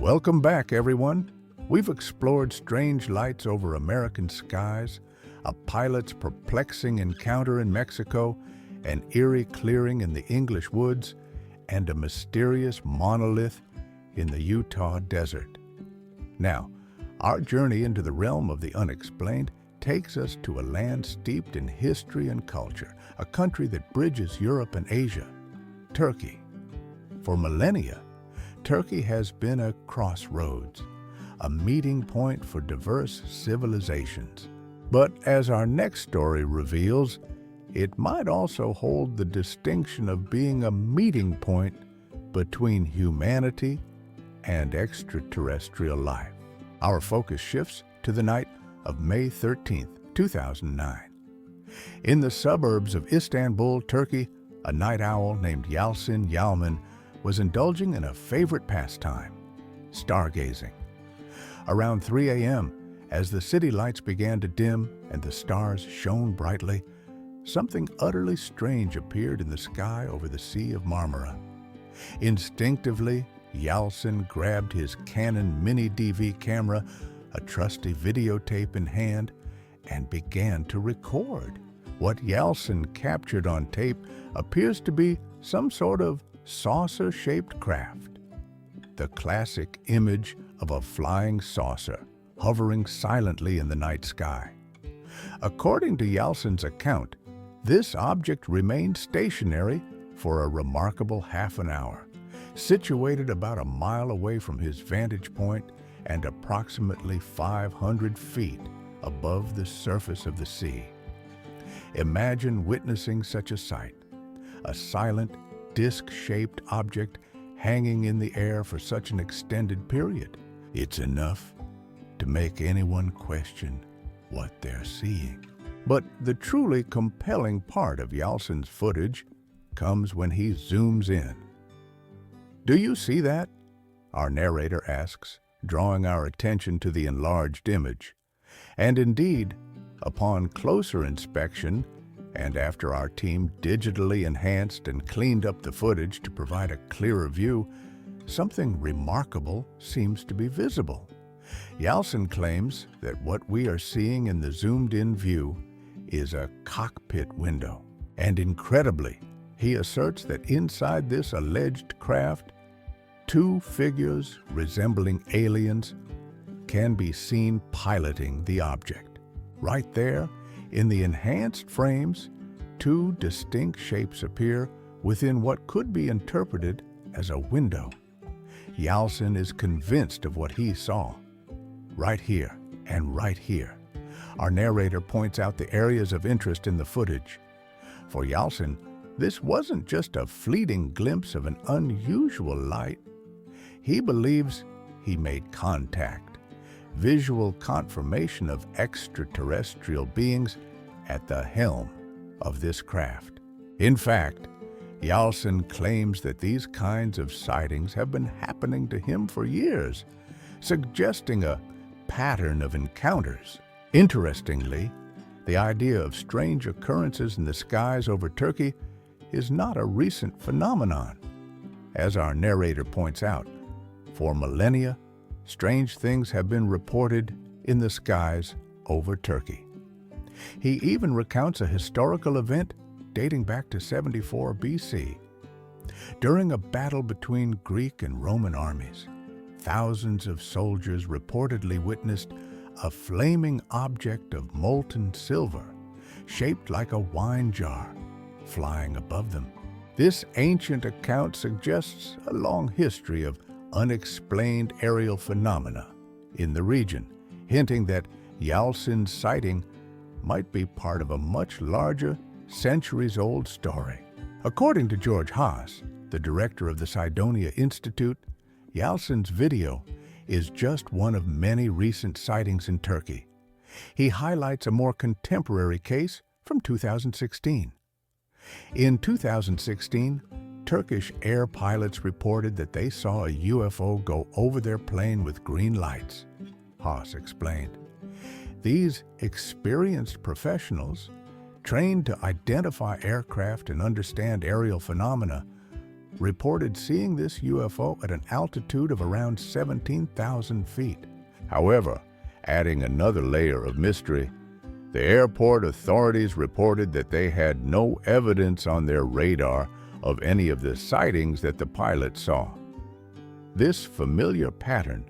Welcome back, everyone. We've explored strange lights over American skies, a pilot's perplexing encounter in Mexico, an eerie clearing in the English woods, and a mysterious monolith in the Utah desert. Now, our journey into the realm of the unexplained takes us to a land steeped in history and culture, a country that bridges Europe and Asia, Turkey. For millennia, Turkey has been a crossroads, a meeting point for diverse civilizations. But as our next story reveals, it might also hold the distinction of being a meeting point between humanity and extraterrestrial life. Our focus shifts to the night of May 13, 2009. In the suburbs of Istanbul, Turkey, a night owl named Yalçın Yalman was indulging in a favorite pastime, stargazing. Around 3 a.m., as the city lights began to dim and the stars shone brightly, something utterly strange appeared in the sky over the Sea of Marmara. Instinctively, Yalçın grabbed his Canon Mini DV camera, a trusty videotape in hand, and began to record. What Yalçın captured on tape appears to be some sort of saucer-shaped craft, the classic image of a flying saucer hovering silently in the night sky. According to Yalçın's account, this object remained stationary for a remarkable half an hour, situated about a mile away from his vantage point and approximately 500 feet above the surface of the sea. Imagine witnessing such a sight, a silent, disc-shaped object hanging in the air for such an extended period. It's enough to make anyone question what they're seeing. But the truly compelling part of Yalçın's footage comes when he zooms in. "Do you see that?" our narrator asks, drawing our attention to the enlarged image. And indeed, upon closer inspection, and after our team digitally enhanced and cleaned up the footage to provide a clearer view, something remarkable seems to be visible. Yalçın claims that what we are seeing in the zoomed-in view is a cockpit window. And incredibly, he asserts that inside this alleged craft, two figures resembling aliens can be seen piloting the object. Right there, in the enhanced frames, two distinct shapes appear within what could be interpreted as a window. Yalçın is convinced of what he saw. Right here and right here. Our narrator points out the areas of interest in the footage. For Yalçın, this wasn't just a fleeting glimpse of an unusual light. He believes he made contact, visual confirmation of extraterrestrial beings at the helm of this craft. In fact, Yalçın claims that these kinds of sightings have been happening to him for years, suggesting a pattern of encounters. Interestingly, the idea of strange occurrences in the skies over Turkey is not a recent phenomenon. As our narrator points out, for millennia, strange things have been reported in the skies over Turkey. He even recounts a historical event dating back to 74 BC. During a battle between Greek and Roman armies, thousands of soldiers reportedly witnessed a flaming object of molten silver, shaped like a wine jar, flying above them. This ancient account suggests a long history of unexplained aerial phenomena in the region, hinting that Yalçın's sighting might be part of a much larger, centuries-old story. According to George Haas, the director of the Cydonia Institute, Yalçın's video is just one of many recent sightings in Turkey. He highlights a more contemporary case from 2016. In 2016, Turkish air pilots reported that they saw a UFO go over their plane with green lights, Haas explained. These experienced professionals, trained to identify aircraft and understand aerial phenomena, reported seeing this UFO at an altitude of around 17,000 feet. However, adding another layer of mystery, the airport authorities reported that they had no evidence on their radar of any of the sightings that the pilot saw. This familiar pattern,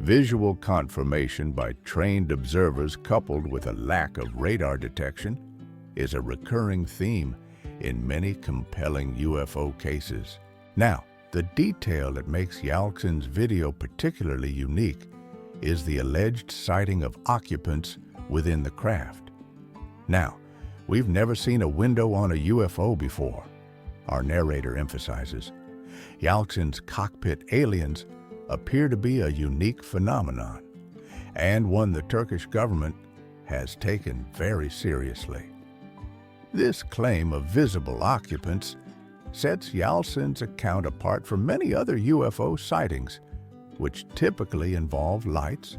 visual confirmation by trained observers coupled with a lack of radar detection, is a recurring theme in many compelling UFO cases. Now, the detail that makes Yalçın's video particularly unique is the alleged sighting of occupants within the craft. Now, we've never seen a window on a UFO before, our narrator emphasizes. Yalçın's cockpit aliens appear to be a unique phenomenon, and one the Turkish government has taken very seriously. This claim of visible occupants sets Yalçın's account apart from many other UFO sightings, which typically involve lights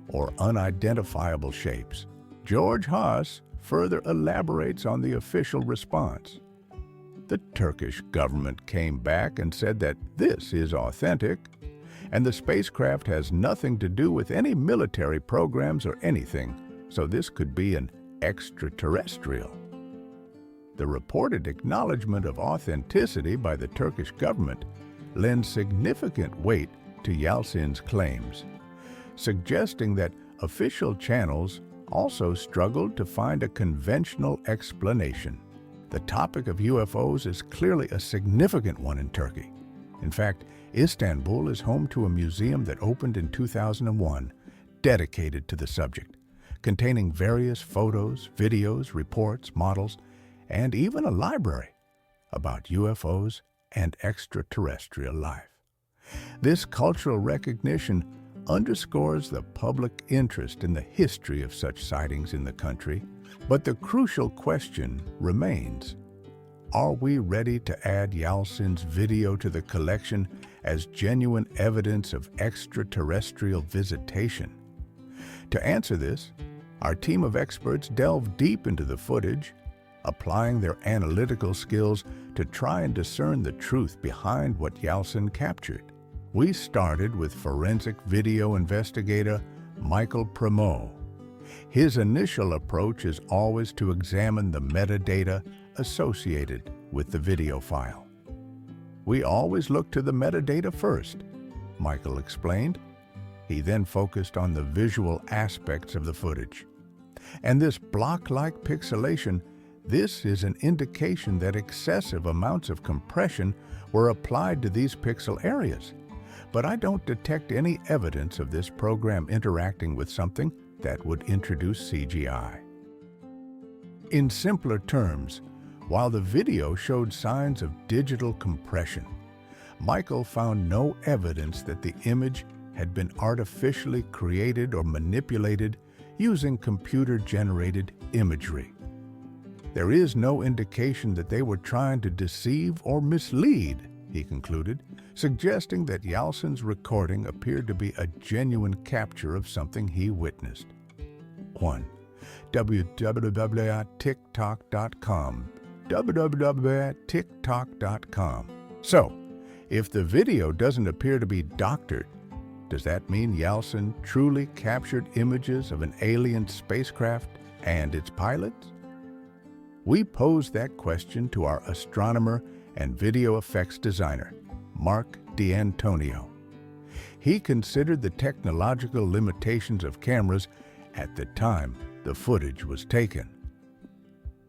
or unidentifiable shapes. George Haas further elaborates on the official response. The Turkish government came back and said that this is authentic, and the spacecraft has nothing to do with any military programs or anything, so this could be an extraterrestrial. The reported acknowledgement of authenticity by the Turkish government lends significant weight to Yalçın's claims, suggesting that official channels also struggled to find a conventional explanation. The topic of UFOs is clearly a significant one in Turkey. In fact, Istanbul is home to a museum that opened in 2001 dedicated to the subject, containing various photos, videos, reports, models, and even a library about UFOs and extraterrestrial life. This cultural recognition underscores the public interest in the history of such sightings in the country, but the crucial question remains: are we ready to add Yalçın's video to the collection as genuine evidence of extraterrestrial visitation? To answer this, our team of experts delved deep into the footage, applying their analytical skills to try and discern the truth behind what Yalçın captured. We started with forensic video investigator Michael Primo. His initial approach is always to examine the metadata associated with the video file. We always look to the metadata first, Michael explained. He then focused on the visual aspects of the footage. And this block-like pixelation, this is an indication that excessive amounts of compression were applied to these pixel areas. But I don't detect any evidence of this program interacting with something that would introduce CGI. In simpler terms, while the video showed signs of digital compression, Michael found no evidence that the image had been artificially created or manipulated using computer-generated imagery. There is no indication that they were trying to deceive or mislead, he concluded, suggesting that Yalçın's recording appeared to be a genuine capture of something he witnessed. 1. www.tiktok.com www.tiktok.com. So, if the video doesn't appear to be doctored, does that mean Yalçın truly captured images of an alien spacecraft and its pilots? We posed that question to our astronomer and video effects designer, Mark D'Antonio. He considered the technological limitations of cameras at the time the footage was taken.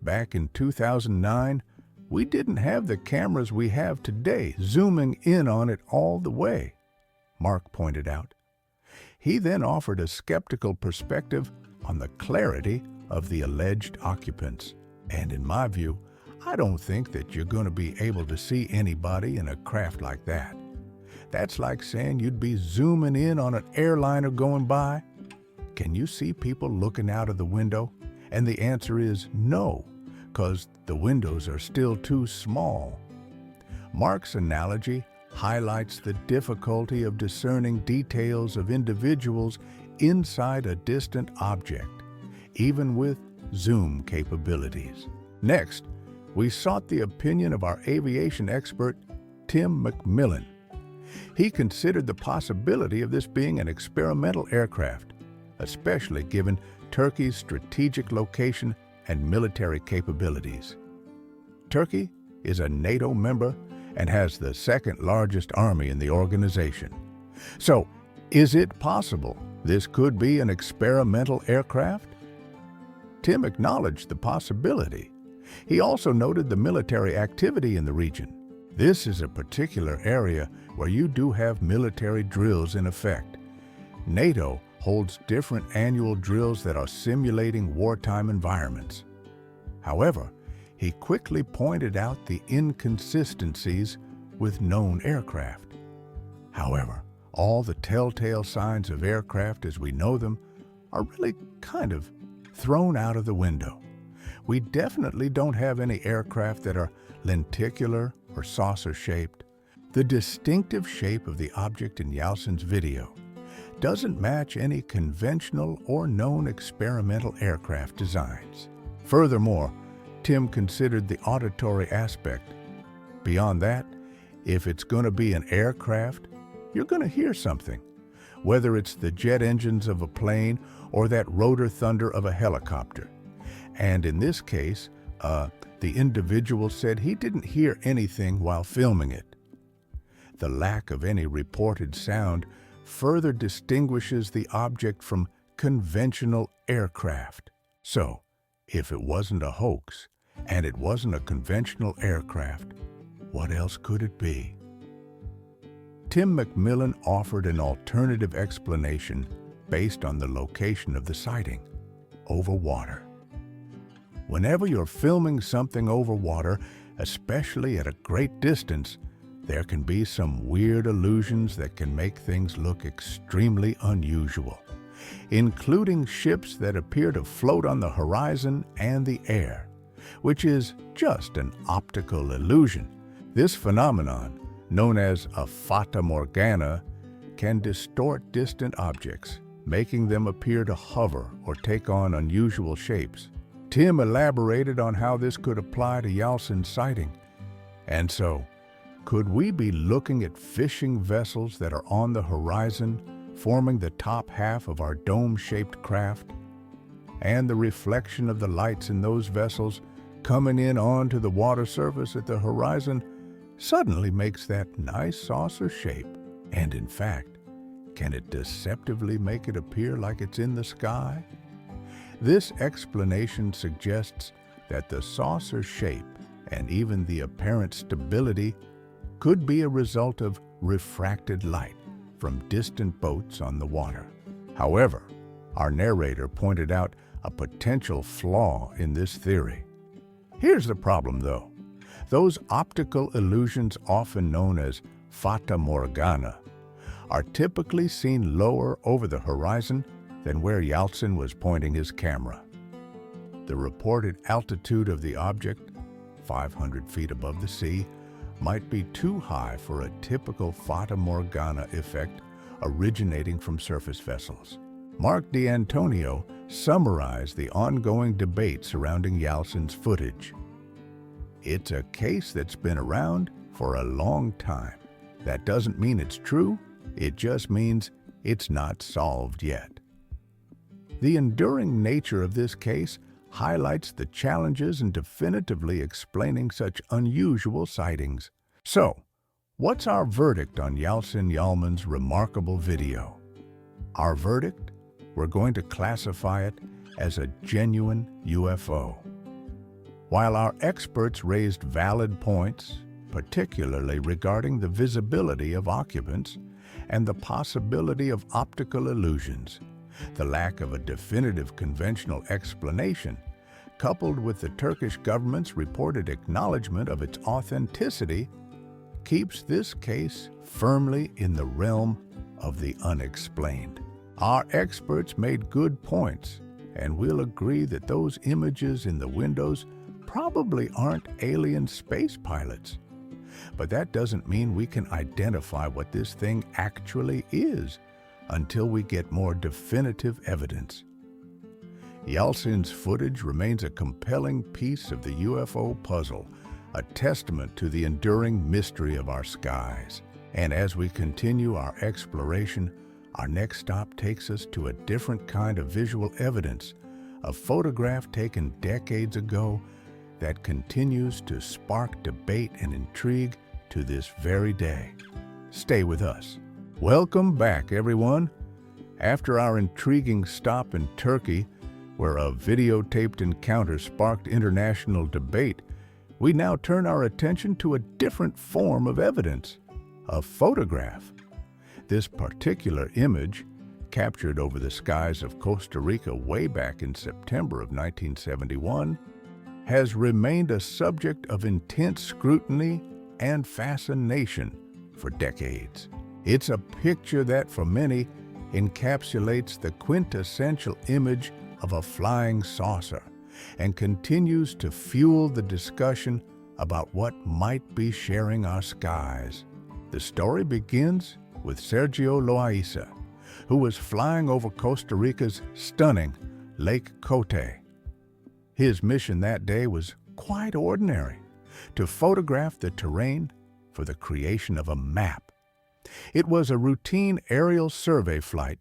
Back in 2009, we didn't have the cameras we have today zooming in on it all the way, Mark pointed out. He then offered a skeptical perspective on the clarity of the alleged occupants. And in my view, I don't think that you're going to be able to see anybody in a craft like that. That's like saying you'd be zooming in on an airliner going by. Can you see people looking out of the window? And the answer is no, because the windows are still too small. Mark's analogy highlights the difficulty of discerning details of individuals inside a distant object, even with zoom capabilities. Next, we sought the opinion of our aviation expert, Tim McMillan. He considered the possibility of this being an experimental aircraft, especially given Turkey's strategic location and military capabilities. Turkey is a NATO member and has the second largest army in the organization. So, is it possible this could be an experimental aircraft? Tim acknowledged the possibility. He also noted the military activity in the region. This is a particular area where you do have military drills in effect. NATO holds different annual drills that are simulating wartime environments. However, he quickly pointed out the inconsistencies with known aircraft. However, all the telltale signs of aircraft as we know them are really kind of thrown out of the window. We definitely don't have any aircraft that are lenticular or saucer-shaped. The distinctive shape of the object in Yeltsin's video doesn't match any conventional or known experimental aircraft designs. Furthermore, Tim considered the auditory aspect. Beyond that, if it's going to be an aircraft, you're going to hear something, whether it's the jet engines of a plane or that rotor thunder of a helicopter. And in this case, the individual said he didn't hear anything while filming it. The lack of any reported sound further distinguishes the object from conventional aircraft. So, if it wasn't a hoax, and it wasn't a conventional aircraft, what else could it be? Tim McMillan offered an alternative explanation based on the location of the sighting, over water. Whenever you're filming something over water, especially at a great distance, there can be some weird illusions that can make things look extremely unusual, including ships that appear to float on the horizon and the air, which is just an optical illusion. This phenomenon, known as a fata morgana, can distort distant objects, making them appear to hover or take on unusual shapes. Tim elaborated on how this could apply to Yeltsin's sighting. And so, could we be looking at fishing vessels that are on the horizon, forming the top half of our dome-shaped craft? And the reflection of the lights in those vessels coming in onto the water surface at the horizon suddenly makes that nice saucer shape. And in fact, can it deceptively make it appear like it's in the sky? This explanation suggests that the saucer shape and even the apparent stability could be a result of refracted light from distant boats on the water. However, our narrator pointed out a potential flaw in this theory. Here's the problem, though. Those optical illusions, often known as fata morgana, are typically seen lower over the horizon than where Yeltsin was pointing his camera. The reported altitude of the object, 500 feet above the sea, might be too high for a typical fata morgana effect originating from surface vessels. Mark D'Antonio summarized the ongoing debate surrounding Yeltsin's footage. It's a case that's been around for a long time. That doesn't mean it's true, it just means it's not solved yet. The enduring nature of this case highlights the challenges in definitively explaining such unusual sightings. So, what's our verdict on Yeltsin Yalman's remarkable video? Our verdict? We're going to classify it as a genuine UFO. While our experts raised valid points, particularly regarding the visibility of occupants and the possibility of optical illusions, the lack of a definitive conventional explanation, coupled with the Turkish government's reported acknowledgement of its authenticity, keeps this case firmly in the realm of the unexplained. Our experts made good points, and we'll agree that those images in the windows probably aren't alien space pilots. But that doesn't mean we can identify what this thing actually is until we get more definitive evidence. Yeltsin's footage remains a compelling piece of the UFO puzzle, a testament to the enduring mystery of our skies. And as we continue our exploration, our next stop takes us to a different kind of visual evidence, a photograph taken decades ago that continues to spark debate and intrigue to this very day. Stay with us. Welcome back, everyone. After our intriguing stop in Turkey, where a videotaped encounter sparked international debate, we now turn our attention to a different form of evidence, a photograph. This particular image, captured over the skies of Costa Rica way back in September of 1971, has remained a subject of intense scrutiny and fascination for decades. It's a picture that, for many, encapsulates the quintessential image of a flying saucer and continues to fuel the discussion about what might be sharing our skies. The story begins with Sergio Loaiza, who was flying over Costa Rica's stunning Lake Cote. His mission that day was quite ordinary: to photograph the terrain for the creation of a map. It was a routine aerial survey flight,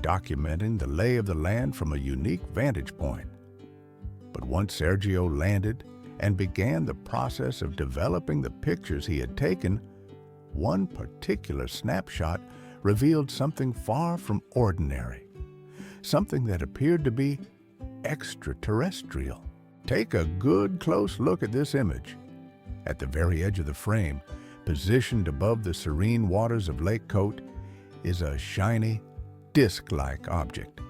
documenting the lay of the land from a unique vantage point. But once Sergio landed and began the process of developing the pictures he had taken, one particular snapshot revealed something far from ordinary, something that appeared to be extraterrestrial. Take a good close look at this image. At the very edge of the frame, positioned above the serene waters of Lake Cote, is a shiny, disc-like object.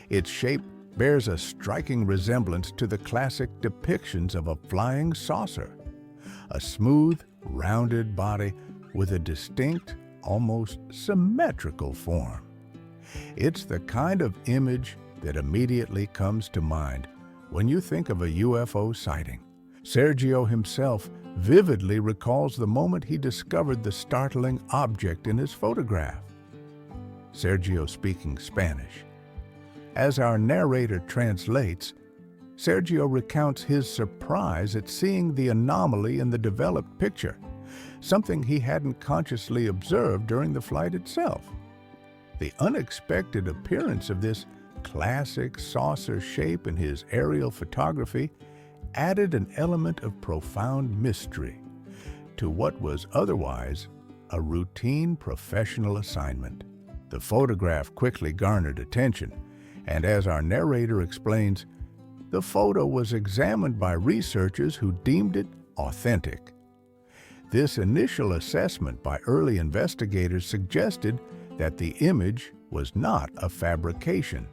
Its shape bears a striking resemblance to the classic depictions of a flying saucer, a smooth, rounded body with a distinct, almost symmetrical form. It's the kind of image that immediately comes to mind when you think of a UFO sighting. Sergio himself vividly recalls the moment he discovered the startling object in his photograph. Sergio speaking Spanish. As our narrator translates, Sergio recounts his surprise at seeing the anomaly in the developed picture, something he hadn't consciously observed during the flight itself. The unexpected appearance of this classic saucer shape in his aerial photography added an element of profound mystery to what was otherwise a routine professional assignment. The photograph quickly garnered attention, and as our narrator explains, the photo was examined by researchers who deemed it authentic. This initial assessment by early investigators suggested that the image was not a fabrication,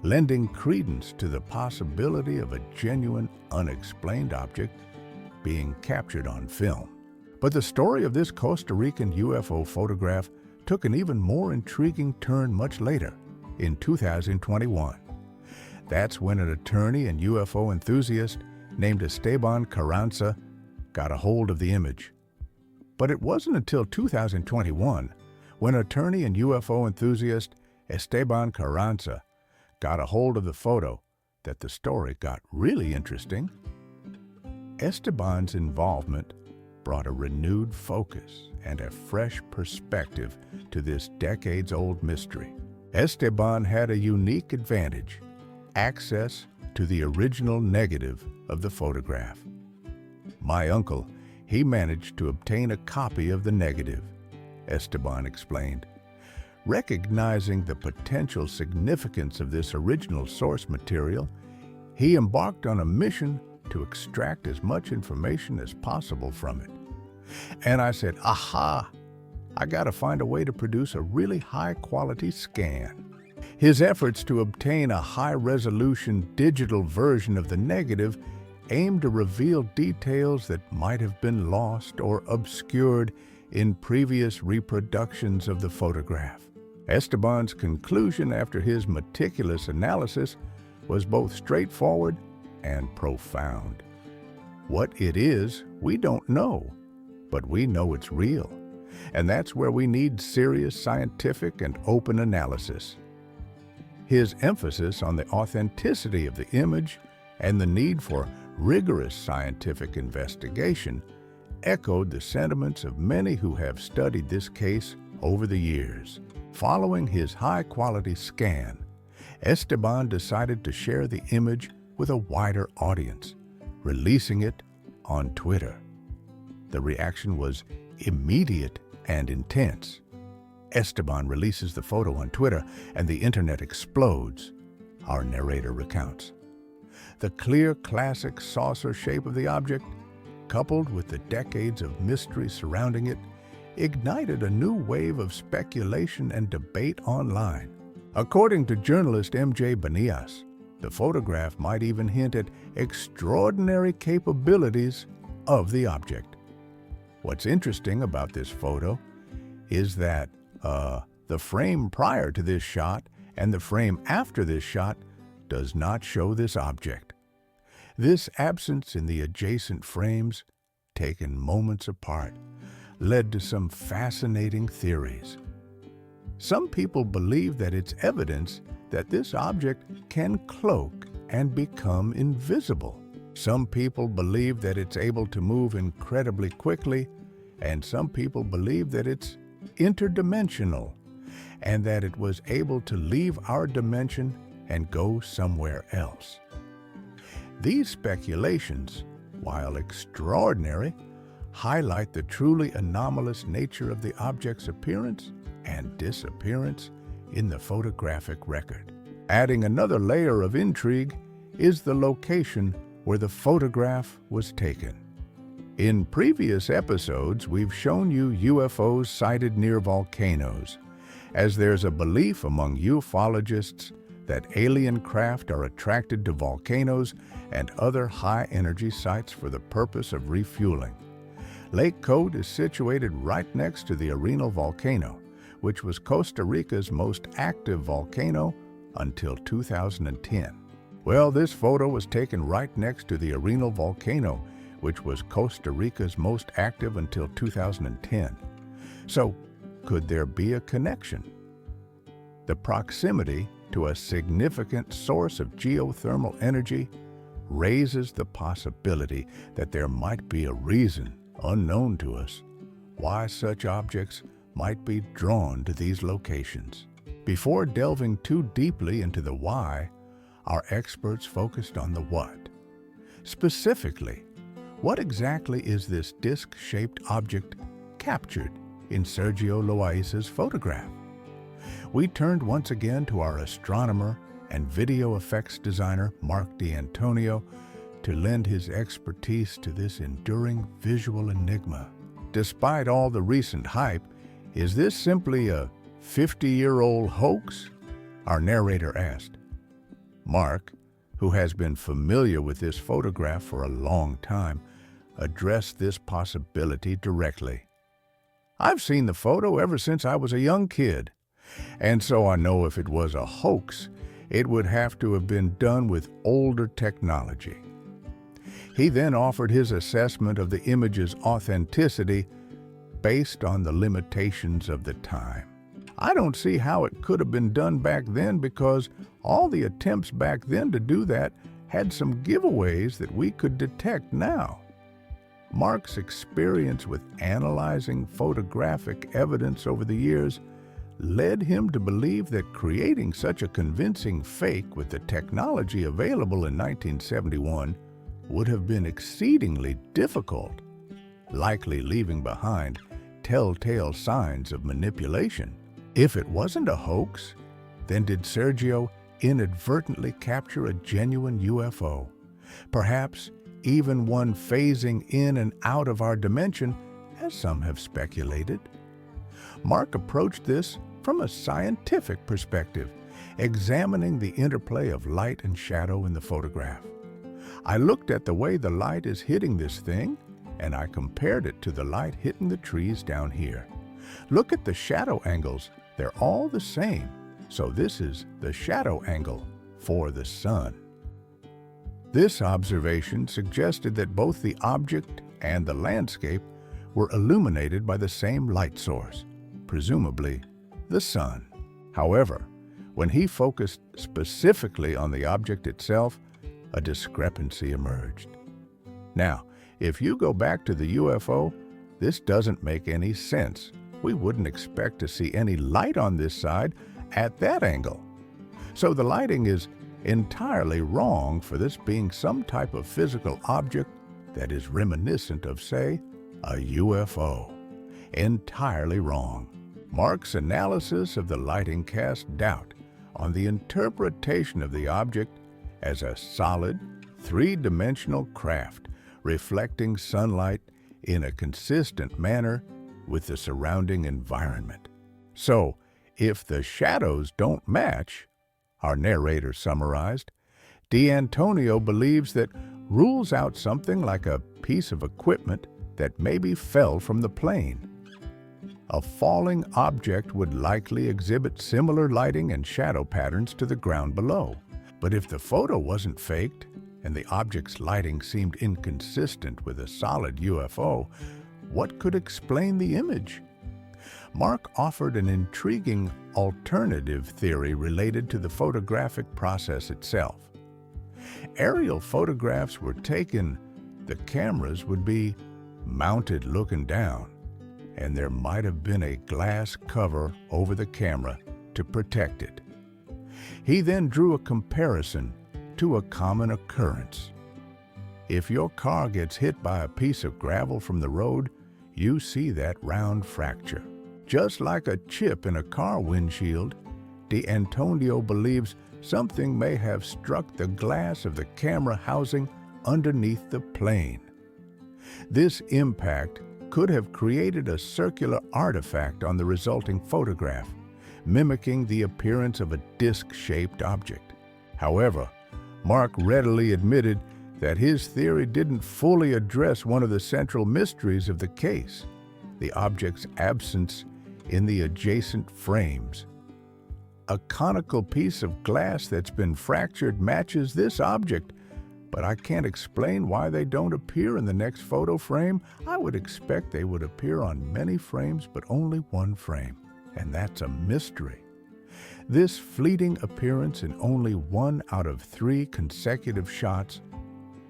lending credence to the possibility of a genuine, unexplained object being captured on film. But the story of this Costa Rican UFO photograph took an even more intriguing turn much later, in 2021. That's when an attorney and UFO enthusiast named Esteban Carranza got a hold of the image. But it wasn't until 2021 when attorney and UFO enthusiast Esteban Carranza got a hold of the photo that the story got really interesting. Esteban's involvement brought a renewed focus and a fresh perspective to this decades-old mystery. Esteban had a unique advantage: access to the original negative of the photograph. My uncle, he managed to obtain a copy of the negative, Esteban explained. Recognizing the potential significance of this original source material, he embarked on a mission to extract as much information as possible from it. And I said, aha, I gotta find a way to produce a really high-quality scan. His efforts to obtain a high-resolution digital version of the negative aimed to reveal details that might have been lost or obscured in previous reproductions of the photograph. Esteban's conclusion after his meticulous analysis was both straightforward and profound. What it is, we don't know, but we know it's real. And that's where we need serious scientific and open analysis. His emphasis on the authenticity of the image and the need for rigorous scientific investigation echoed the sentiments of many who have studied this case over the years. Following his high-quality scan, Esteban decided to share the image with a wider audience, releasing it on Twitter. The reaction was immediate and intense. Esteban releases the photo on Twitter, and the internet explodes, our narrator recounts. The clear, classic saucer shape of the object, coupled with the decades of mystery surrounding it, ignited a new wave of speculation and debate online. According to journalist MJ Banias, the photograph might even hint at extraordinary capabilities of the object. What's interesting about this photo is that the frame prior to this shot and the frame after this shot does not show this object. This absence in the adjacent frames, taken moments apart, led to some fascinating theories. Some people believe that it's evidence that this object can cloak and become invisible. Some people believe that it's able to move incredibly quickly, and some people believe that it's interdimensional and that it was able to leave our dimension and go somewhere else. These speculations, while extraordinary, highlight the truly anomalous nature of the object's appearance and disappearance in the photographic record. Adding another layer of intrigue is the location where the photograph was taken. In previous episodes, we've shown you UFOs sighted near volcanoes, as there's a belief among ufologists that alien craft are attracted to volcanoes and other high-energy sites for the purpose of refueling. Lake Code is situated right next to the Arenal volcano, which was Costa Rica's most active volcano until 2010. Well, this photo was taken right next to the Arenal volcano, which was Costa Rica's most active until 2010. So, could there be a connection? The proximity to a significant source of geothermal energy raises the possibility that there might be a reason, unknown to us, why such objects might be drawn to these locations. Before delving too deeply into the why, our experts focused on the what. Specifically, what exactly is this disc-shaped object captured in Sergio Loaiz's photograph? We turned once again to our astronomer and video effects designer, Mark D'Antonio, to lend his expertise to this enduring visual enigma. Despite all the recent hype, is this simply a 50-year-old hoax? Our narrator asked. Mark, who has been familiar with this photograph for a long time, addressed this possibility directly. I've seen the photo ever since I was a young kid, and so I know if it was a hoax, it would have to have been done with older technology. He then offered his assessment of the image's authenticity based on the limitations of the time. I don't see how it could have been done back then because all the attempts back then to do that had some giveaways that we could detect now. Mark's experience with analyzing photographic evidence over the years led him to believe that creating such a convincing fake with the technology available in 1971 would have been exceedingly difficult, likely leaving behind telltale signs of manipulation. If it wasn't a hoax, then did Sergio inadvertently capture a genuine UFO, perhaps even one phasing in and out of our dimension, as some have speculated? Mark approached this from a scientific perspective, examining the interplay of light and shadow in the photograph. I looked at the way the light is hitting this thing, and I compared it to the light hitting the trees down here. Look at the shadow angles. They're all the same. So this is the shadow angle for the sun. This observation suggested that both the object and the landscape were illuminated by the same light source, presumably the sun. However, when he focused specifically on the object itself, a discrepancy emerged. Now, if you go back to the UFO, this doesn't make any sense. We wouldn't expect to see any light on this side at that angle. So the lighting is entirely wrong for this being some type of physical object that is reminiscent of, say, a UFO. Entirely wrong. Mark's analysis of the lighting cast doubt on the interpretation of the object as a solid, three-dimensional craft reflecting sunlight in a consistent manner with the surrounding environment. So, if the shadows don't match, our narrator summarized, D'Antonio believes that rules out something like a piece of equipment that maybe fell from the plane. A falling object would likely exhibit similar lighting and shadow patterns to the ground below. But if the photo wasn't faked and the object's lighting seemed inconsistent with a solid UFO, what could explain the image? Mark offered an intriguing alternative theory related to the photographic process itself. Aerial photographs were taken, the cameras would be mounted looking down, and there might have been a glass cover over the camera to protect it. He then drew a comparison to a common occurrence. If your car gets hit by a piece of gravel from the road, you see that round fracture. Just like a chip in a car windshield, D'Antonio believes something may have struck the glass of the camera housing underneath the plane. This impact could have created a circular artifact on the resulting photograph, mimicking the appearance of a disc-shaped object. However, Mark readily admitted that his theory didn't fully address one of the central mysteries of the case, the object's absence in the adjacent frames. A conical piece of glass that's been fractured matches this object, but I can't explain why they don't appear in the next photo frame. I would expect they would appear on many frames, but only one frame, and that's a mystery. This fleeting appearance in only 1 out of 3 consecutive shots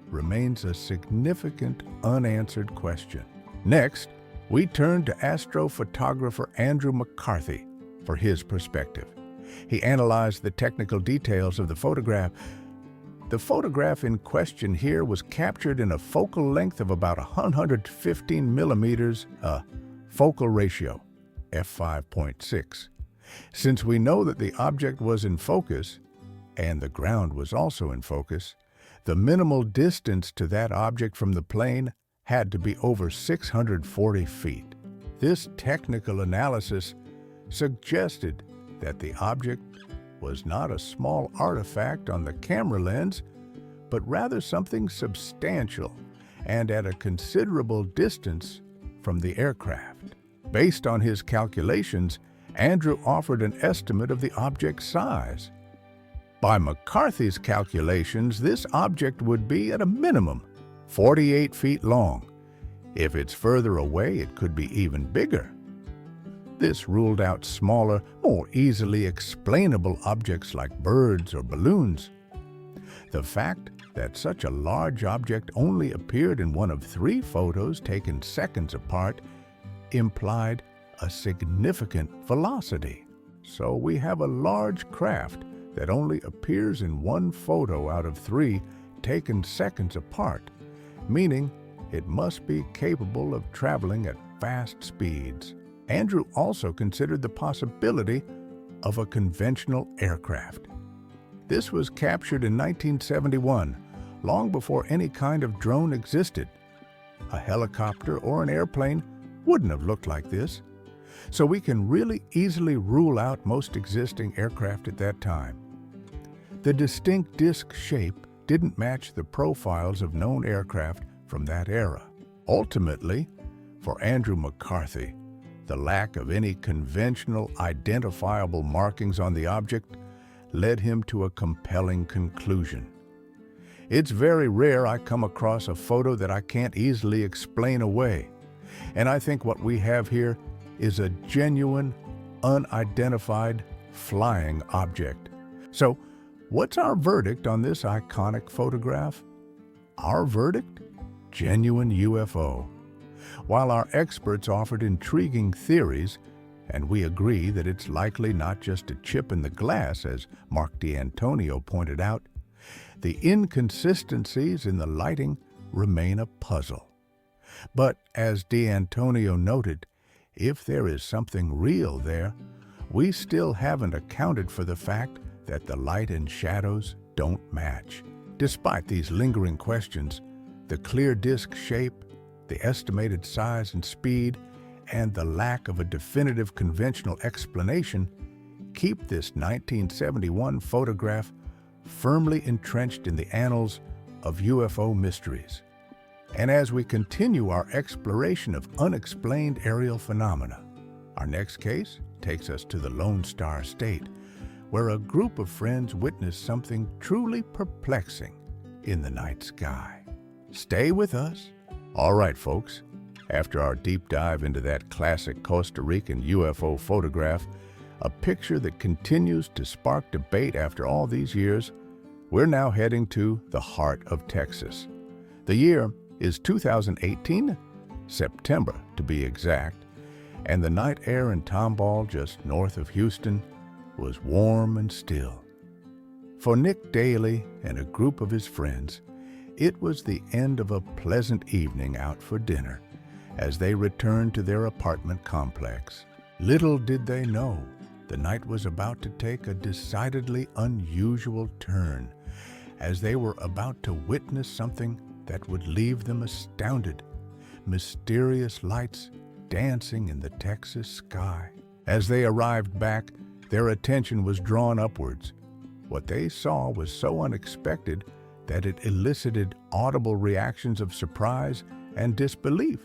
remains a significant unanswered question. Next, we turn to astrophotographer Andrew McCarthy for his perspective. He analyzed the technical details of the photograph. The photograph in question here was captured in a focal length of about 115 millimeters, focal ratio, f5.6. Since we know that the object was in focus, and the ground was also in focus, the minimal distance to that object from the plane had to be over 640 feet. This technical analysis suggested that the object was not a small artifact on the camera lens, but rather something substantial and at a considerable distance from the aircraft. Based on his calculations, Andrew offered an estimate of the object's size. By McCarthy's calculations, this object would be, at a minimum, 48 feet long. If it's further away, it could be even bigger. This ruled out smaller, more easily explainable objects like birds or balloons. The fact that such a large object only appeared in one of 3 photos taken seconds apart implied a significant velocity. So we have a large craft that only appears in 1 photo out of 3 taken seconds apart, meaning it must be capable of traveling at fast speeds. Andrew also considered the possibility of a conventional aircraft. This was captured in 1971, long before any kind of drone existed. A helicopter or an airplane wouldn't have looked like this, so we can really easily rule out most existing aircraft at that time. The distinct disc shape didn't match the profiles of known aircraft from that era. Ultimately, for Andrew McCarthy, the lack of any conventional identifiable markings on the object led him to a compelling conclusion. It's very rare I come across a photo that I can't easily explain away, and I think what we have here is a genuine, unidentified flying object. So, what's our verdict on this iconic photograph? Our verdict? genuine UFO. While our experts offered intriguing theories, and we agree that it's likely not just a chip in the glass, as Mark D'Antonio pointed out, the inconsistencies in the lighting remain a puzzle. But as D'Antonio noted, if there is something real there, we still haven't accounted for the fact that the light and shadows don't match. Despite these lingering questions, the clear disk shape, the estimated size and speed, and the lack of a definitive conventional explanation keep this 1971 photograph firmly entrenched in the annals of UFO mysteries. And as we continue our exploration of unexplained aerial phenomena, our next case takes us to the Lone Star State, where a group of friends witnessed something truly perplexing in the night sky. Stay with us. All right, folks, after our deep dive into that classic Costa Rican UFO photograph, a picture that continues to spark debate after all these years, we're now heading to the heart of Texas. The year is 2018, September to be exact, and the night air in Tomball, just north of Houston, was warm and still. For Nick Daly and a group of his friends, it was the end of a pleasant evening out for dinner as they returned to their apartment complex. Little did they know, the night was about to take a decidedly unusual turn, as they were about to witness something that would leave them astounded: mysterious lights dancing in the Texas sky. As they arrived back, their attention was drawn upwards. What they saw was so unexpected that it elicited audible reactions of surprise and disbelief.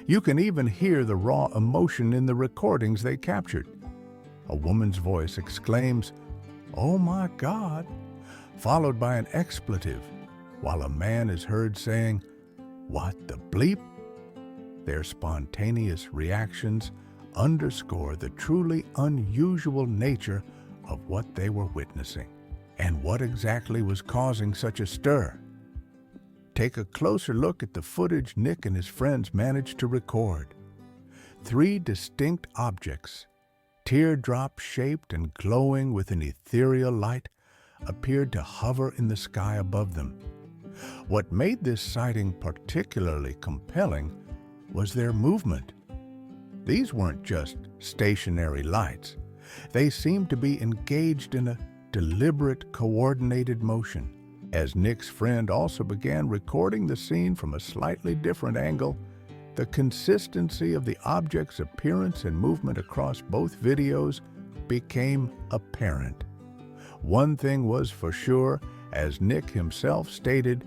You can even hear the raw emotion in the recordings they captured. A woman's voice exclaims, "Oh my God," followed by an expletive, while a man is heard saying, "What the bleep?" Their spontaneous reactions underscore the truly unusual nature of what they were witnessing, and what exactly was causing such a stir. Take a closer look at the footage Nick and his friends managed to record. 3 distinct objects, teardrop-shaped and glowing with an ethereal light, appeared to hover in the sky above them. What made this sighting particularly compelling was their movement. These weren't just stationary lights. They seemed to be engaged in a deliberate, coordinated motion. As Nick's friend also began recording the scene from a slightly different angle, the consistency of the object's appearance and movement across both videos became apparent. One thing was for sure, as Nick himself stated,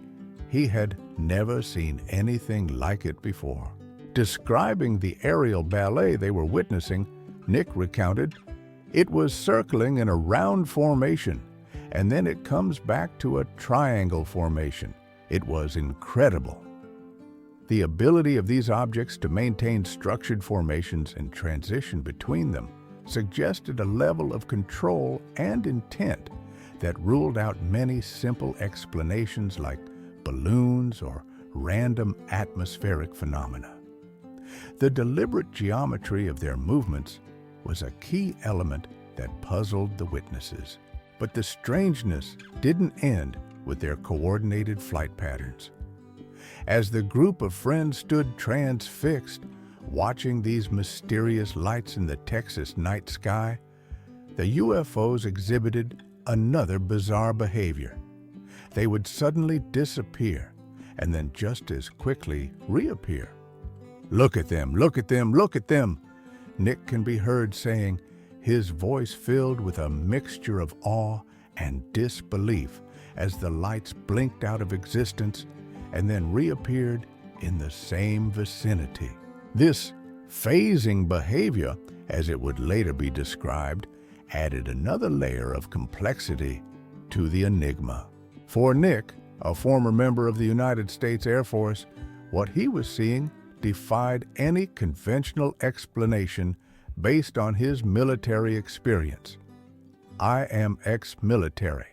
he had never seen anything like it before. Describing the aerial ballet they were witnessing, Nick recounted, "It was circling in a round formation, and then it comes back to a triangle formation. It was incredible." The ability of these objects to maintain structured formations and transition between them suggested a level of control and intent that ruled out many simple explanations like balloons or random atmospheric phenomena. The deliberate geometry of their movements was a key element that puzzled the witnesses. But the strangeness didn't end with their coordinated flight patterns. As the group of friends stood transfixed, watching these mysterious lights in the Texas night sky, the UFOs exhibited another bizarre behavior. They would suddenly disappear and then just as quickly reappear. "Look at them, look at them, look at them," Nick can be heard saying, his voice filled with a mixture of awe and disbelief as the lights blinked out of existence and then reappeared in the same vicinity. This phasing behavior, as it would later be described, added another layer of complexity to the enigma. For Nick, a former member of the United States Air Force, what he was seeing defied any conventional explanation based on his military experience. "I am ex-military.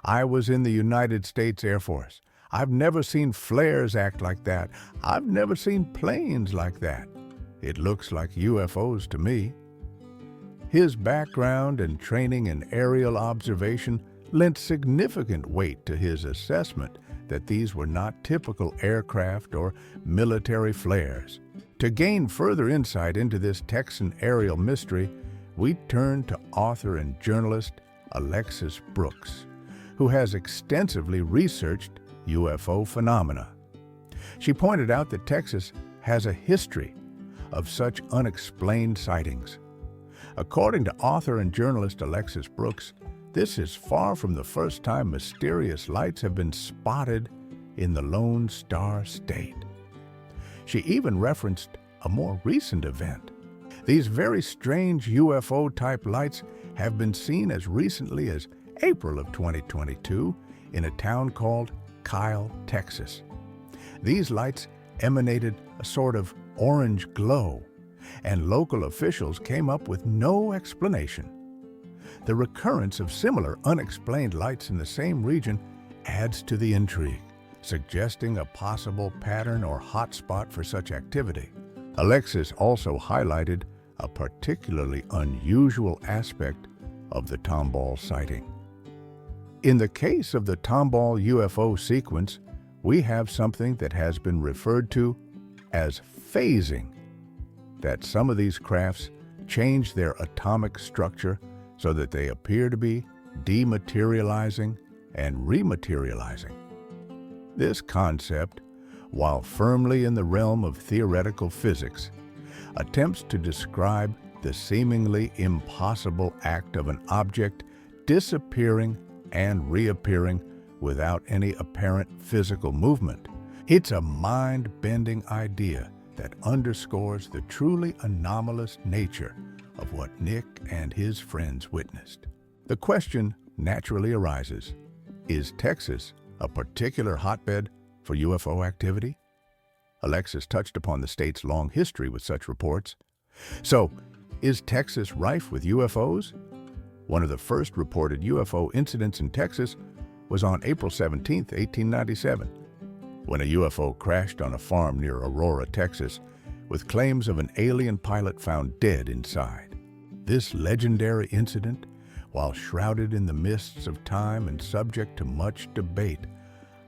I was in the United States Air Force. I've never seen flares act like that. I've never seen planes like that. It looks like UFOs to me." His background and training in aerial observation lent significant weight to his assessment that these were not typical aircraft or military flares. To gain further insight into this Texan aerial mystery, we turn to author and journalist Alexis Brooks, who has extensively researched UFO phenomena. She pointed out that Texas has a history of such unexplained sightings. According to author and journalist Alexis Brooks, this is far from the first time mysterious lights have been spotted in the Lone Star State. She even referenced a more recent event. These very strange UFO-type lights have been seen as recently as April of 2022 in a town called Kyle, Texas. These lights emanated a sort of orange glow, and local officials came up with no explanation. The recurrence of similar unexplained lights in the same region adds to the intrigue, suggesting a possible pattern or hotspot for such activity. Alexis also highlighted a particularly unusual aspect of the Tomball sighting. In the case of the Tomball UFO sequence, we have something that has been referred to as phasing, that some of these crafts change their atomic structure so that they appear to be dematerializing and rematerializing. This concept, while firmly in the realm of theoretical physics, attempts to describe the seemingly impossible act of an object disappearing and reappearing without any apparent physical movement. It's a mind-bending idea that underscores the truly anomalous nature of what Nick and his friends witnessed. The question naturally arises, is Texas a particular hotbed for UFO activity? Alexis touched upon the state's long history with such reports. So, is Texas rife with UFOs? One of the first reported UFO incidents in Texas was on April 17, 1897, when a UFO crashed on a farm near Aurora, Texas, with claims of an alien pilot found dead inside. This legendary incident, while shrouded in the mists of time and subject to much debate,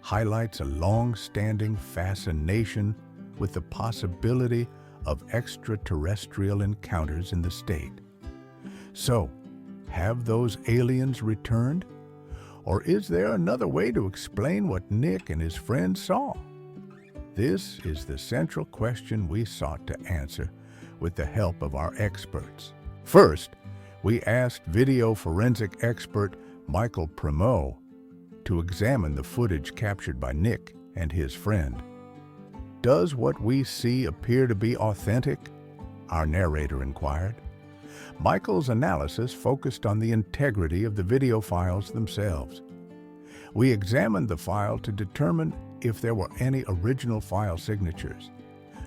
highlights a long-standing fascination with the possibility of extraterrestrial encounters in the state. So, have those aliens returned? Or is there another way to explain what Nick and his friends saw? This is the central question we sought to answer with the help of our experts. First, we asked video forensic expert Michael Primo to examine the footage captured by Nick and his friend. Does what we see appear to be authentic? Our narrator inquired. Michael's analysis focused on the integrity of the video files themselves. We examined the file to determine if there were any original file signatures.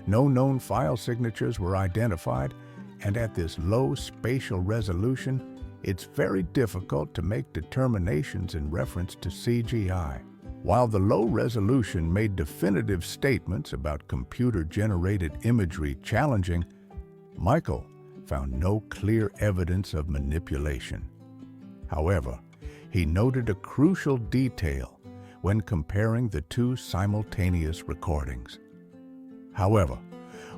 No known file signatures were identified, and at this low spatial resolution, it's very difficult to make determinations in reference to CGI. While the low resolution made definitive statements about computer-generated imagery challenging, Michael found no clear evidence of manipulation. However, he noted a crucial detail when comparing the two simultaneous recordings. However,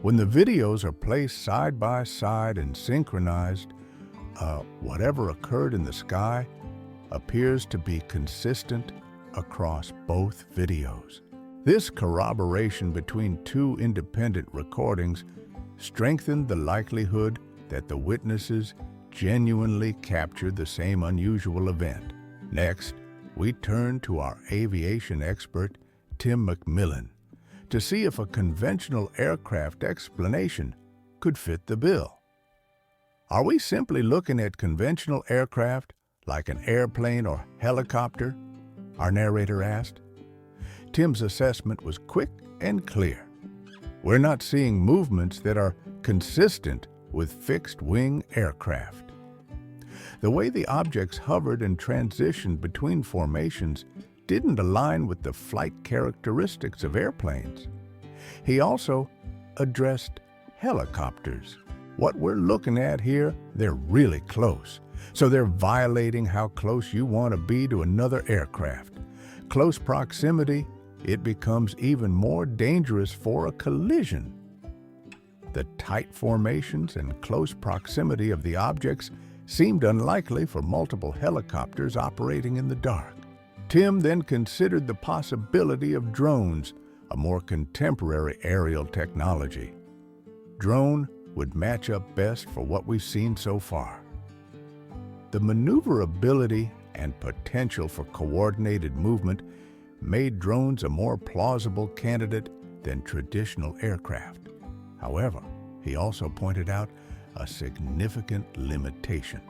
when the videos are placed side by side and synchronized, whatever occurred in the sky appears to be consistent across both videos. This corroboration between two independent recordings strengthened the likelihood that the witnesses genuinely captured the same unusual event. Next, we turn to our aviation expert, Tim McMillan, to see if a conventional aircraft explanation could fit the bill. Are we simply looking at conventional aircraft, like an airplane or helicopter? Our narrator asked. Tim's assessment was quick and clear. We're not seeing movements that are consistent with fixed-wing aircraft. The way the objects hovered and transitioned between formations didn't align with the flight characteristics of airplanes. He also addressed helicopters. What we're looking at here, they're really close. So they're violating how close you want to be to another aircraft. Close proximity, it becomes even more dangerous for a collision. The tight formations and close proximity of the objects seemed unlikely for multiple helicopters operating in the dark. Tim then considered the possibility of drones, a more contemporary aerial technology. Drone would match up best for what we've seen so far. The maneuverability and potential for coordinated movement made drones a more plausible candidate than traditional aircraft. However, he also pointed out a significant limitation.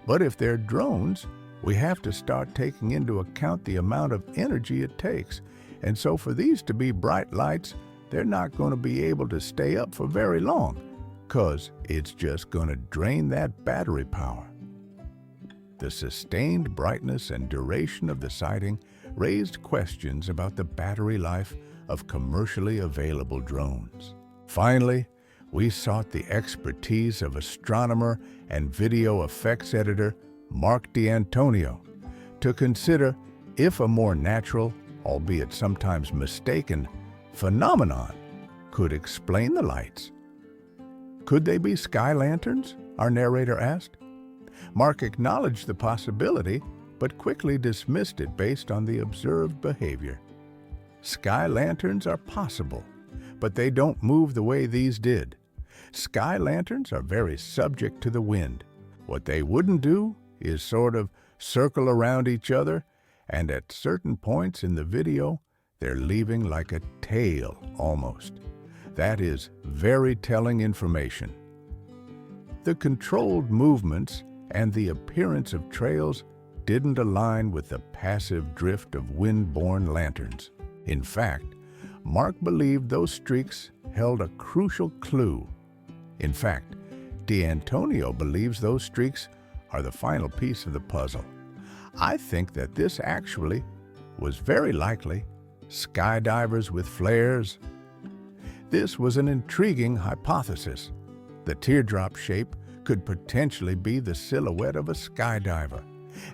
But if they're drones, we have to start taking into account the amount of energy it takes. And so for these to be bright lights, they're not going to be able to stay up for very long, because it's just going to drain that battery power. The sustained brightness and duration of the sighting raised questions about the battery life of commercially available drones. Finally, we sought the expertise of astronomer and video effects editor Mark D'Antonio to consider if a more natural, albeit sometimes mistaken, phenomenon could explain the lights. Could they be sky lanterns? Our narrator asked. Mark acknowledged the possibility, but quickly dismissed it based on the observed behavior. Sky lanterns are possible, but they don't move the way these did. Sky lanterns are very subject to the wind. What they wouldn't do is sort of circle around each other, and at certain points in the video, they're leaving like a tail almost. That is very telling information. The controlled movements and the appearance of trails didn't align with the passive drift of wind-borne lanterns. In fact, Mark believed those streaks held a crucial clue. In fact, D'Antonio believes those streaks are the final piece of the puzzle. I think that this actually was very likely skydivers with flares. This was an intriguing hypothesis. The teardrop shape could potentially be the silhouette of a skydiver,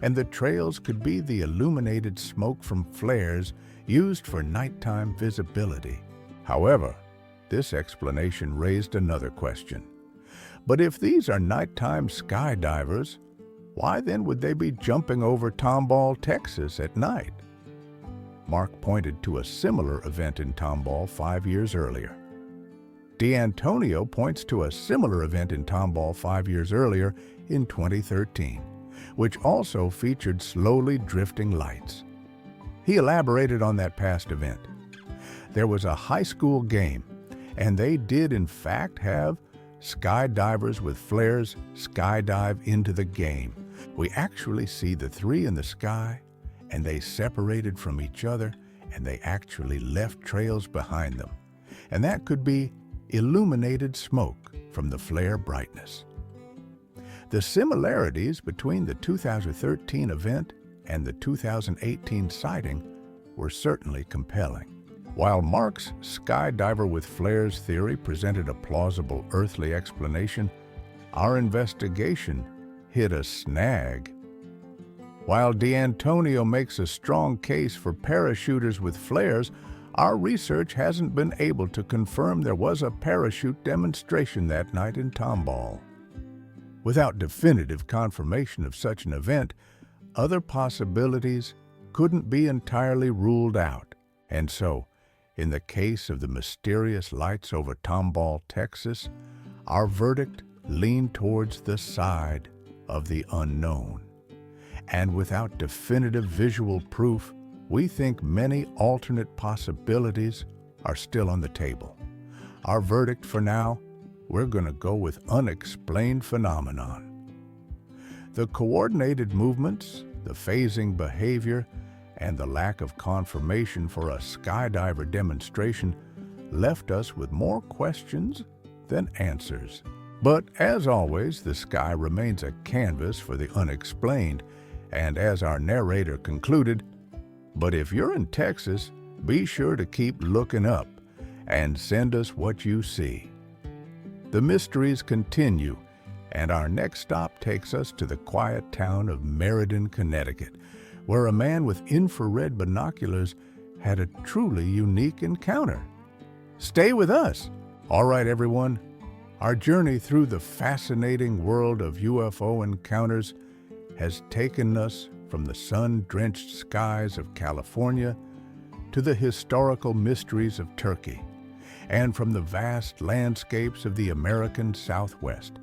and the trails could be the illuminated smoke from flares used for nighttime visibility. However, this explanation raised another question. But if these are nighttime skydivers, why then would they be jumping over Tomball, Texas at night? Mark pointed to a similar event in Tomball 5 years earlier. D'Antonio points to a similar event in Tomball 5 years earlier in 2013, which also featured slowly drifting lights. He elaborated on that past event. There was a high school game, and they did in fact have skydivers with flares skydive into the game. We actually see the three in the sky, and they separated from each other, and they actually left trails behind them. And that could be illuminated smoke from the flare brightness. The similarities between the 2013 event and the 2018 sighting were certainly compelling. While Mark's skydiver with flares theory presented a plausible earthly explanation, our investigation hit a snag. While D'Antonio makes a strong case for parachuters with flares, our research hasn't been able to confirm there was a parachute demonstration that night in Tomball. Without definitive confirmation of such an event, other possibilities couldn't be entirely ruled out. And so, in the case of the mysterious lights over Tomball, Texas, our verdict leaned towards the side of the unknown. And without definitive visual proof, we think many alternate possibilities are still on the table. Our verdict for now, we're going to go with unexplained phenomenon. The coordinated movements, the phasing behavior, and the lack of confirmation for a skydiver demonstration left us with more questions than answers. But as always, the sky remains a canvas for the unexplained, and as our narrator concluded, But if you're in Texas, be sure to keep looking up and send us what you see. The mysteries continue, and our next stop takes us to the quiet town of Meriden, Connecticut, where a man with infrared binoculars had a truly unique encounter. Stay with us! All right, everyone, our journey through the fascinating world of UFO encounters has taken us from the sun-drenched skies of California to the historical mysteries of Turkey, and from the vast landscapes of the American Southwest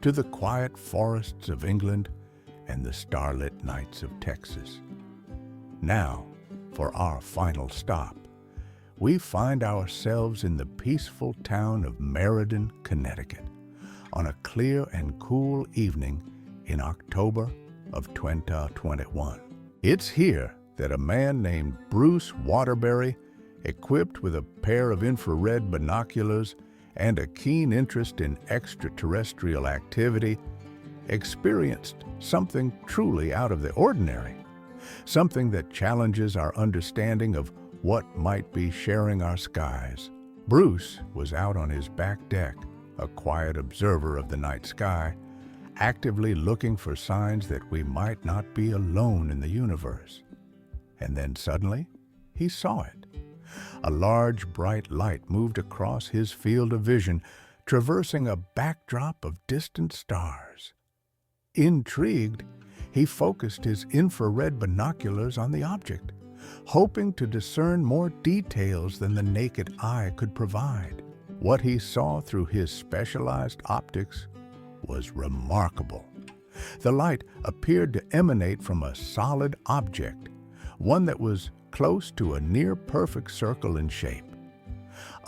to the quiet forests of England and the starlit nights of Texas. Now, for our final stop, we find ourselves in the peaceful town of Meriden, Connecticut, on a clear and cool evening in October of 2021. It's here that a man named Bruce Waterbury, equipped with a pair of infrared binoculars and a keen interest in extraterrestrial activity, experienced something truly out of the ordinary, something that challenges our understanding of what might be sharing our skies. Bruce was out on his back deck, a quiet observer of the night sky, actively looking for signs that we might not be alone in the universe. And then suddenly, he saw it. A large, bright light moved across his field of vision, traversing a backdrop of distant stars. Intrigued, he focused his infrared binoculars on the object, hoping to discern more details than the naked eye could provide. What he saw through his specialized optics was remarkable. The light appeared to emanate from a solid object, one that was close to a near-perfect circle in shape.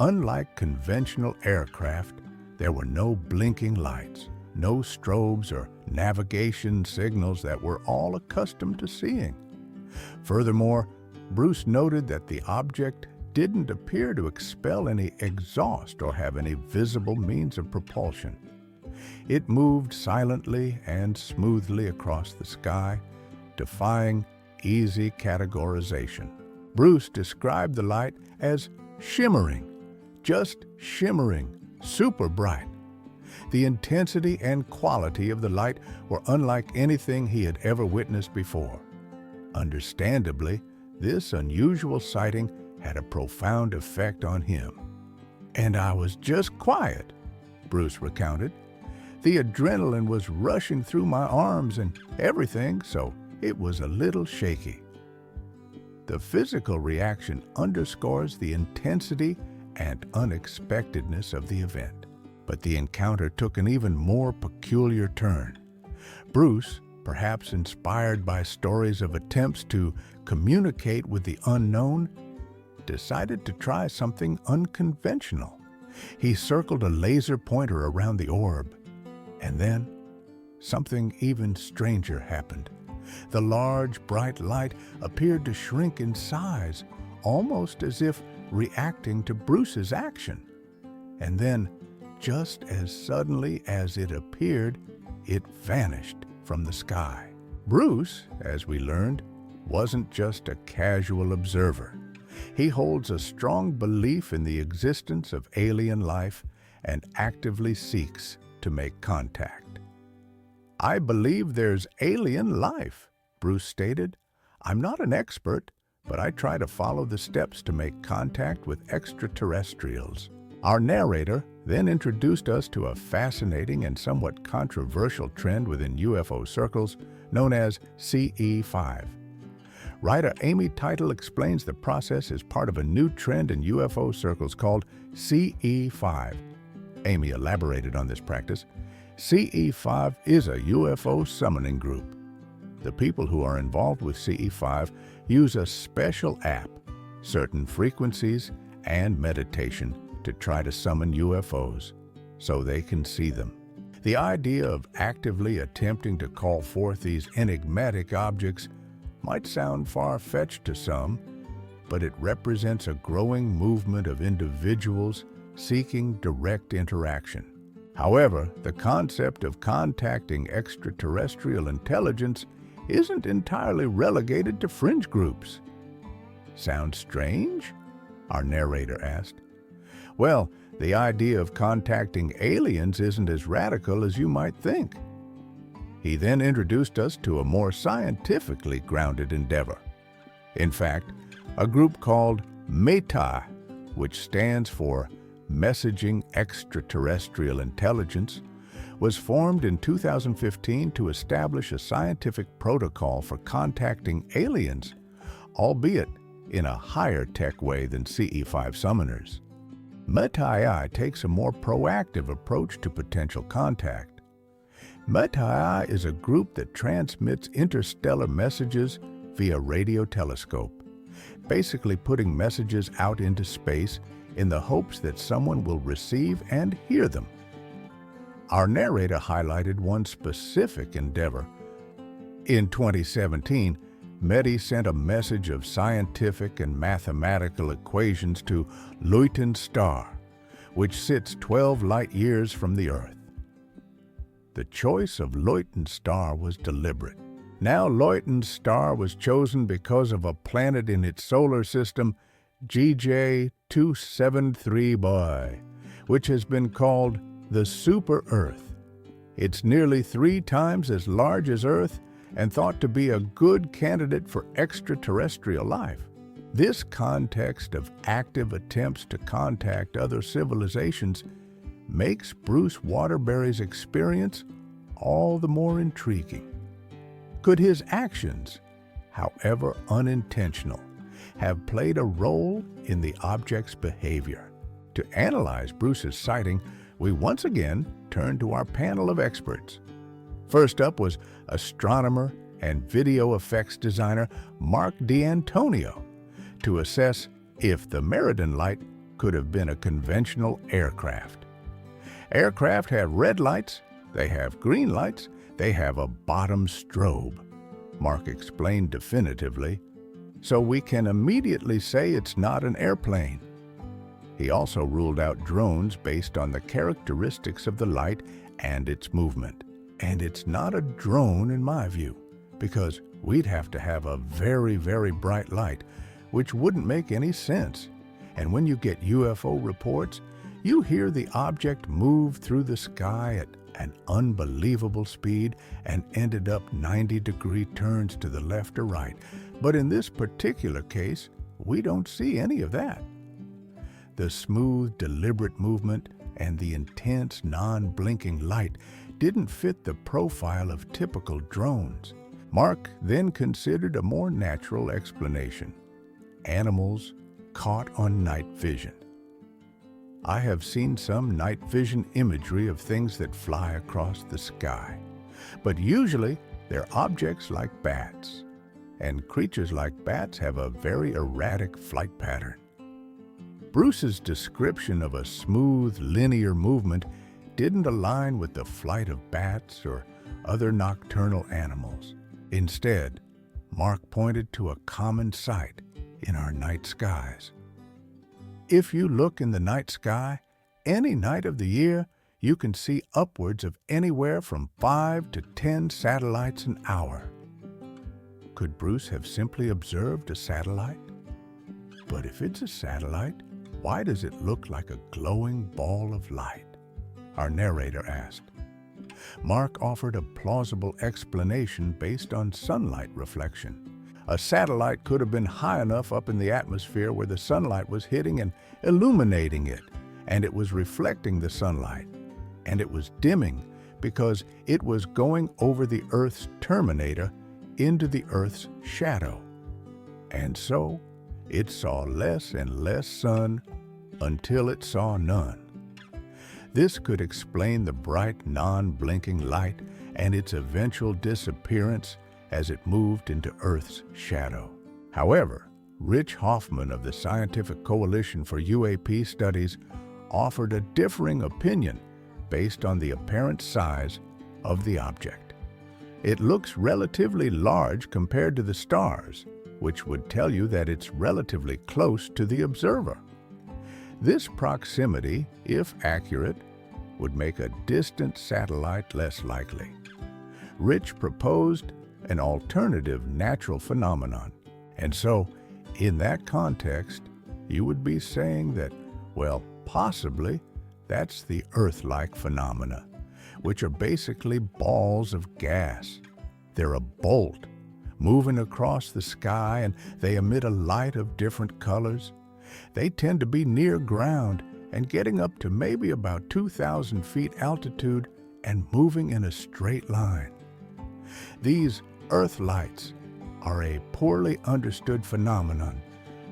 Unlike conventional aircraft, there were no blinking lights, no strobes or navigation signals that we're all accustomed to seeing. Furthermore, Bruce noted that the object didn't appear to expel any exhaust or have any visible means of propulsion. It moved silently and smoothly across the sky, defying easy categorization. Bruce described the light as shimmering, just shimmering, super bright. The intensity and quality of the light were unlike anything he had ever witnessed before. Understandably, this unusual sighting had a profound effect on him. "And I was just quiet," Bruce recounted. "The adrenaline was rushing through my arms and everything, so it was a little shaky." The physical reaction underscores the intensity and unexpectedness of the event. But the encounter took an even more peculiar turn. Bruce, perhaps inspired by stories of attempts to communicate with the unknown, decided to try something unconventional. He circled a laser pointer around the orb, and then something even stranger happened. The large, bright light appeared to shrink in size, almost as if reacting to Bruce's action. And then, just as suddenly as it appeared, it vanished from the sky. Bruce, as we learned, wasn't just a casual observer. He holds a strong belief in the existence of alien life and actively seeks to make contact. "I believe there's alien life," Bruce stated. "I'm not an expert, but I try to follow the steps to make contact with extraterrestrials." Our narrator then introduced us to a fascinating and somewhat controversial trend within UFO circles known as CE5. Writer Amy Title explains the process as part of a new trend in UFO circles called CE5. Amy elaborated on this practice. CE5 is a UFO summoning group. The people who are involved with CE5 use a special app, certain frequencies, and meditation to try to summon UFOs so they can see them. The idea of actively attempting to call forth these enigmatic objects might sound far-fetched to some, but it represents a growing movement of individuals seeking direct interaction. However, the concept of contacting extraterrestrial intelligence isn't entirely relegated to fringe groups. Sound strange? Our narrator asked. Well, the idea of contacting aliens isn't as radical as you might think. He then introduced us to a more scientifically grounded endeavor. In fact, a group called METI, which stands for Messaging Extraterrestrial Intelligence, was formed in 2015 to establish a scientific protocol for contacting aliens, albeit in a higher-tech way than CE5 summoners. METI takes a more proactive approach to potential contact. METI is a group that transmits interstellar messages via radio telescope, basically putting messages out into space in the hopes that someone will receive and hear them. Our narrator highlighted one specific endeavor. In 2017, METI sent a message of scientific and mathematical equations to Luyten star, which sits 12 light-years from the Earth. The choice of Luyten star was deliberate. Now Luyten star was chosen because of a planet in its solar system, GJ 273b, which has been called the Super Earth. It's nearly 3 times as large as Earth and thought to be a good candidate for extraterrestrial life. This context of active attempts to contact other civilizations makes Bruce Waterbury's experience all the more intriguing. Could his actions, however unintentional, have played a role in the object's behavior? To analyze Bruce's sighting, we once again turned to our panel of experts. First up was astronomer and video effects designer Mark D'Antonio to assess if the Meriden light could have been a conventional aircraft. Aircraft have red lights, they have green lights, they have a bottom strobe, Mark explained definitively, so we can immediately say it's not an airplane. He also ruled out drones based on the characteristics of the light and its movement. And it's not a drone in my view, because we'd have to have a very, very bright light, which wouldn't make any sense. And when you get UFO reports, you hear the object move through the sky at an unbelievable speed and ended up 90-degree turns to the left or right. But in this particular case, we don't see any of that. The smooth, deliberate movement and the intense, non-blinking light didn't fit the profile of typical drones. Mark then considered a more natural explanation: animals caught on night vision. I have seen some night vision imagery of things that fly across the sky, but usually they're objects like bats, and creatures like bats have a very erratic flight pattern. Bruce's description of a smooth, linear movement didn't align with the flight of bats or other nocturnal animals. Instead, Mark pointed to a common sight in our night skies. If you look in the night sky, any night of the year, you can see upwards of anywhere from 5 to 10 satellites an hour. Could Bruce have simply observed a satellite? But if it's a satellite, why does it look like a glowing ball of light? Our narrator asked. Mark offered a plausible explanation based on sunlight reflection. A satellite could have been high enough up in the atmosphere where the sunlight was hitting and illuminating it, and it was reflecting the sunlight, and it was dimming because it was going over the Earth's terminator into the Earth's shadow. And so, it saw less and less sun until it saw none. This could explain the bright, non-blinking light and its eventual disappearance as it moved into Earth's shadow. However, Rich Hoffman of the Scientific Coalition for UAP Studies offered a differing opinion based on the apparent size of the object. It looks relatively large compared to the stars, which would tell you that it's relatively close to the observer. This proximity, if accurate, would make a distant satellite less likely. Rich proposed an alternative natural phenomenon. And so, in that context, you would be saying that, well, possibly, that's the Earth-like phenomena, which are basically balls of gas. They're a bolt, moving across the sky, and they emit a light of different colors. They tend to be near ground and getting up to maybe about 2,000 feet altitude and moving in a straight line. These Earth lights are a poorly understood phenomenon,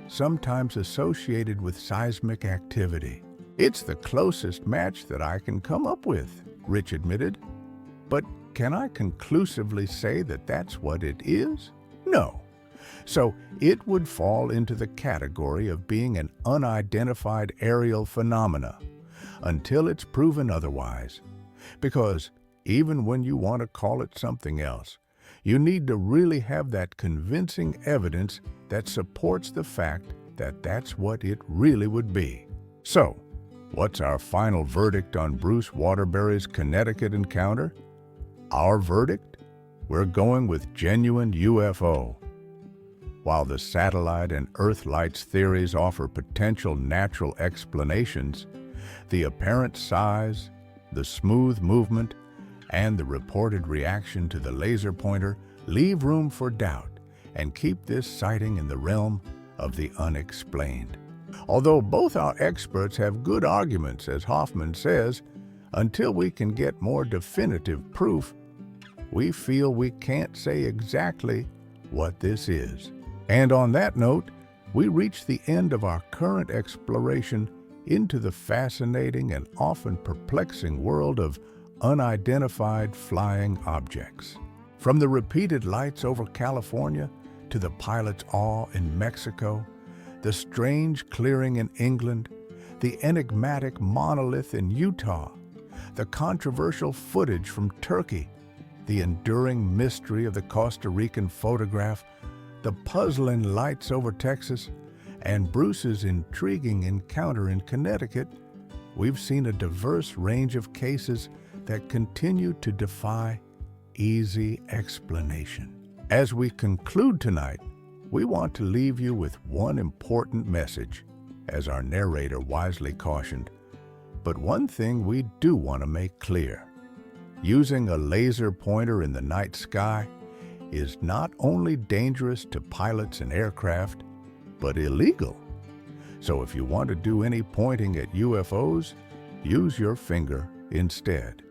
sometimes associated with seismic activity. It's the closest match that I can come up with, Rich admitted. But can I conclusively say that that's what it is? No. So it would fall into the category of being an unidentified aerial phenomena until it's proven otherwise. Because even when you want to call it something else, you need to really have that convincing evidence that supports the fact that that's what it really would be. So, what's our final verdict on Bruce Waterbury's Connecticut encounter? Our verdict? We're going with genuine UFO. While the satellite and Earth lights theories offer potential natural explanations, the apparent size, the smooth movement, and the reported reaction to the laser pointer leave room for doubt and keep this sighting in the realm of the unexplained. Although both our experts have good arguments, as Hoffman says, until we can get more definitive proof, we feel we can't say exactly what this is. And on that note, we reach the end of our current exploration into the fascinating and often perplexing world of unidentified flying objects. From the repeated lights over California to the pilot's awe in Mexico, the strange clearing in England, the enigmatic monolith in Utah, the controversial footage from Turkey, the enduring mystery of the Costa Rican photograph, the puzzling lights over Texas, and Bruce's intriguing encounter in Connecticut, we've seen a diverse range of cases that continue to defy easy explanation. As we conclude tonight, we want to leave you with one important message, as our narrator wisely cautioned. But one thing we do want to make clear: using a laser pointer in the night sky is not only dangerous to pilots and aircraft, but illegal. So if you want to do any pointing at UFOs, use your finger instead.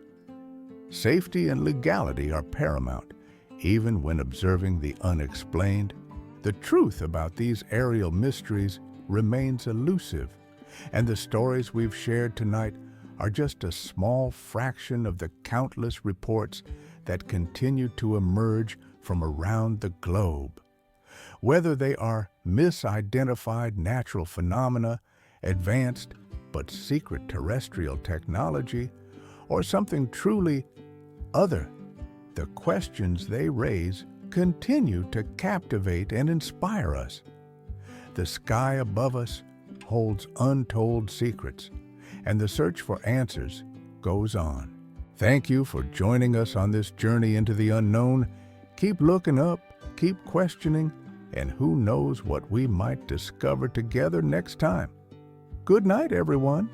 Safety and legality are paramount, even when observing the unexplained. The truth about these aerial mysteries remains elusive, and the stories we've shared tonight are just a small fraction of the countless reports that continue to emerge from around the globe. Whether they are misidentified natural phenomena, advanced but secret terrestrial technology, or something truly other, the questions they raise continue to captivate and inspire us. The sky above us holds untold secrets, and the search for answers goes on. Thank you for joining us on this journey into the unknown. Keep looking up, keep questioning, and who knows what we might discover together next time. Good night, everyone.